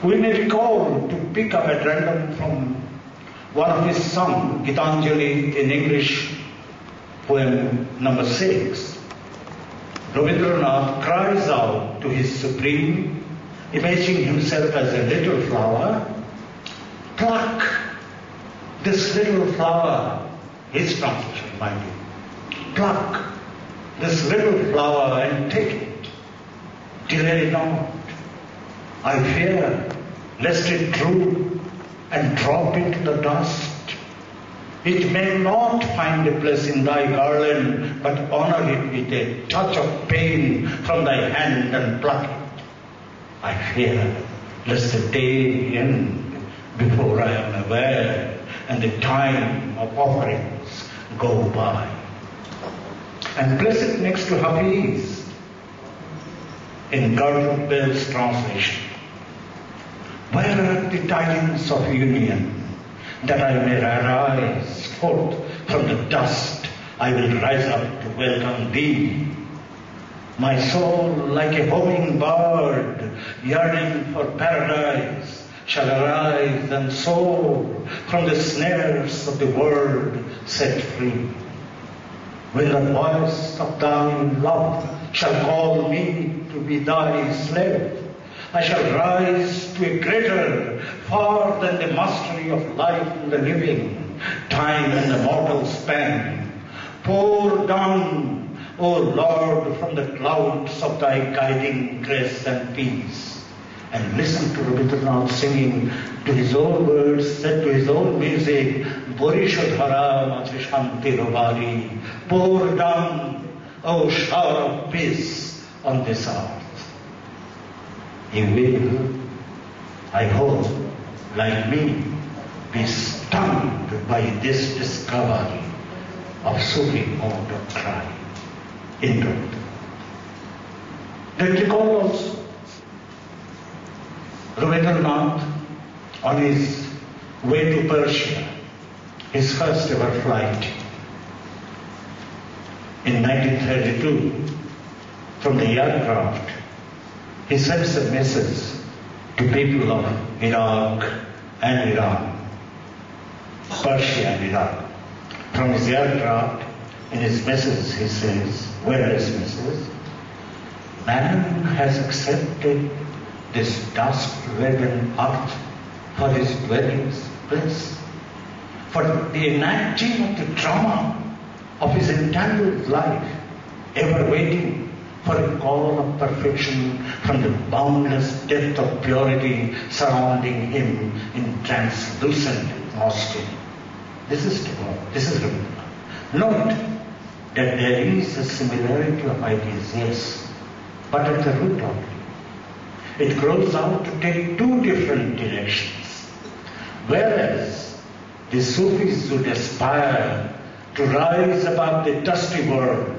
We may recall, to pick up at random from one of his songs, Gitanjali in English, poem number 6, Rabindranath cries out to his Supreme, imagining himself as a little flower, pluck this little flower, his translation, mind you, pluck this little flower and take it, delay not. I fear lest it droop and drop into the dust. It may not find a place in thy garland, but honor it with a touch of pain from thy hand and pluck it. I fear lest the day end before I am aware, and the time of offerings go by. And place it next to Hafiz in Garden Bell's translation. Where are the tidings of union, that I may arise forth from the dust? I will rise up to welcome thee. My soul, like a homing bird, yearning for paradise, shall arise and soar from the snares of the world set free. When the voice of thy love shall call me to be thy slave, I shall rise to a greater, far than the mastery of life and the living, time and the mortal span. Pour down, O Lord, from the clouds of thy guiding grace and peace. And listen to Rabindranath singing to his own words, set to his own music, Borishadhara Matrishanti Robari. Pour down, O shower of peace on this earth. He will, I hope, like me, be stunned by this discovery of Sufi mode of cry. Interrupt. Then recall also Rabindranath on his way to Persia, his first ever flight in 1932 from the aircraft. He sends a message to people of Iraq and Iran, Persia and Iraq. From his aircraft, in his message he says, various messages, man has accepted this dust-laden earth for his dwelling place, for the enacting of the drama of his entangled life, ever waiting for a call of perfection from the boundless depth of purity surrounding him in translucent atmosphere. This is God. This is Rabindranath. Note that there is a similarity of ideas, yes, but at the root of it grows out to take two different directions. Whereas the Sufis would aspire to rise above the dusty world,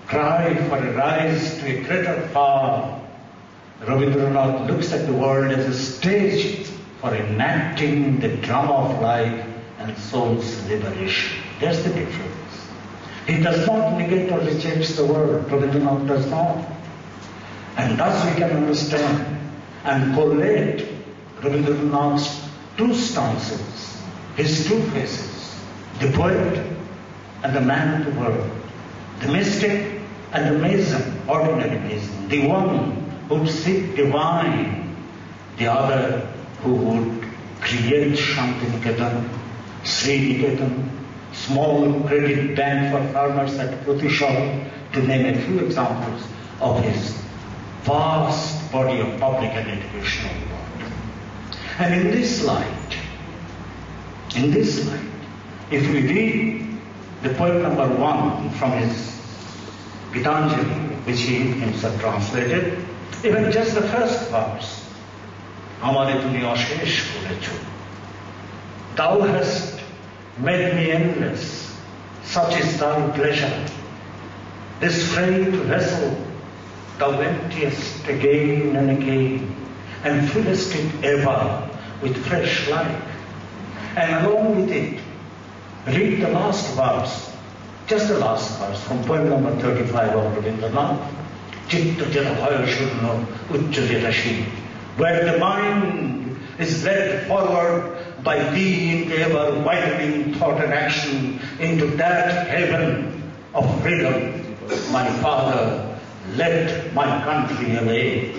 cry for a rise to a greater far, Rabindranath looks at the world as a stage for enacting the drama of life and soul's liberation. That's the difference. He does not negate or reject the world. Rabindranath does not. And thus we can understand and correlate Rabindranath's two stances, his two faces, the poet and the man of the world, the mystic and the mason, ordinary mason, the one who would seek divine, the other who would create Shantiniketan, Sriniketan, small credit bank for farmers at Pruthishal, to name a few examples of his vast body of public and educational work. And in this light, if we read the poem number 1 from his Gitanjali, which he himself translated, even just the first verse, Amare tumi ashesh korechu. Thou hast made me endless, such is thy pleasure. This frail vessel thou emptiest again and again, and fillest it ever with fresh life. And along with it, read the last verse, just the last verse from poem number 35 of Rabindranath. Chitta jala bhaya shurno uchcha jatashi where the mind is led forward by being ever widening thought and action into that heaven of freedom. My Father, let my country awake.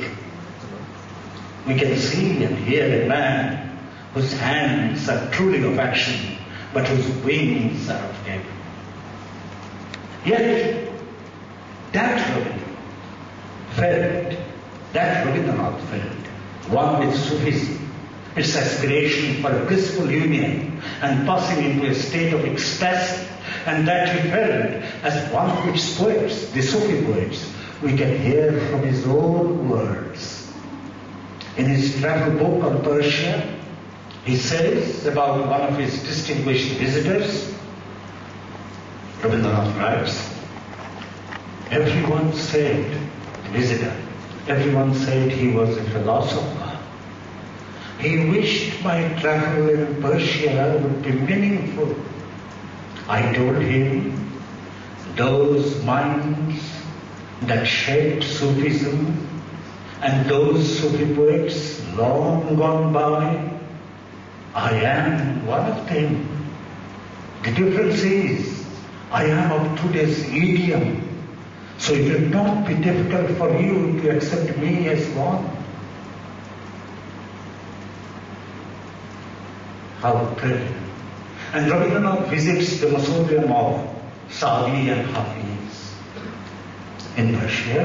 We can see and hear a man whose hands are truly of action, but whose wings are of death. Yet, that Rabindranath felt, one with Sufism, its aspiration for a blissful union and passing into a state of ecstasy, and that he felt as one which poets, the Sufi poets, we can hear from his own words. In his travel book on Persia, he says about one of his distinguished visitors, Rabindranath writes, everyone said he was a philosopher. He wished my travel in Persia would be meaningful. I told him, those minds that shaped Sufism and those Sufi poets long gone by, I am one of them. The difference is, I am of today's idiom, so it will not be difficult for you to accept me as one. How brilliant. And Rabindranath visits the mausoleum of Syed and Hafiz in Persia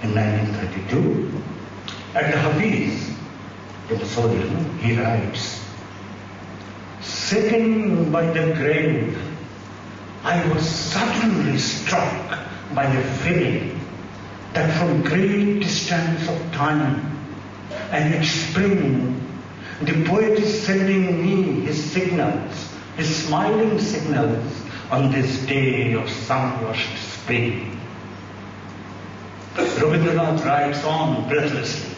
in 1932. At the Hafiz, the mausoleum, he writes, sitting by the grave, I was suddenly struck by the feeling that from great distance of time and its spring, the poet is sending me his signals, his smiling signals on this day of sun-washed spring. Rabindranath writes on breathlessly,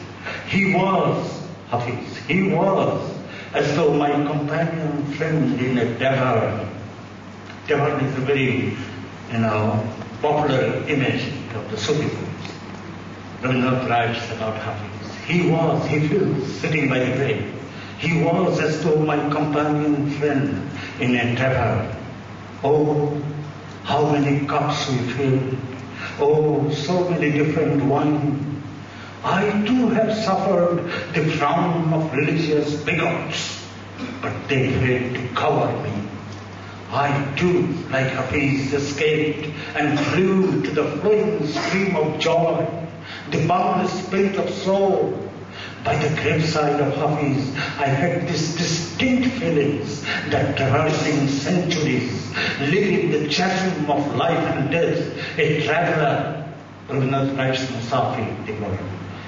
he was, Hafiz, he was as though my companion friend in a tavern. Tavern is a very, popular image of the Sufi poets. Rabindranath writes about Hafiz. He feels sitting by the grave. He was as though my companion friend in a tavern. Oh, how many cups we filled. Oh, so many different wine. I too have suffered the frown of religious bigots, but they failed to cover me. I too, like Hafiz, escaped and flew to the flowing stream of joy, the boundless spirit of soul. By the graveside of Hafiz, I had these distinct feelings that traversing centuries, living the chasm of life and death, a traveler, Rabindranath writes Musafir, the poet,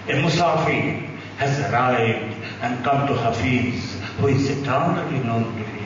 a Musafir has arrived and come to Hafiz, who is eternally known to him.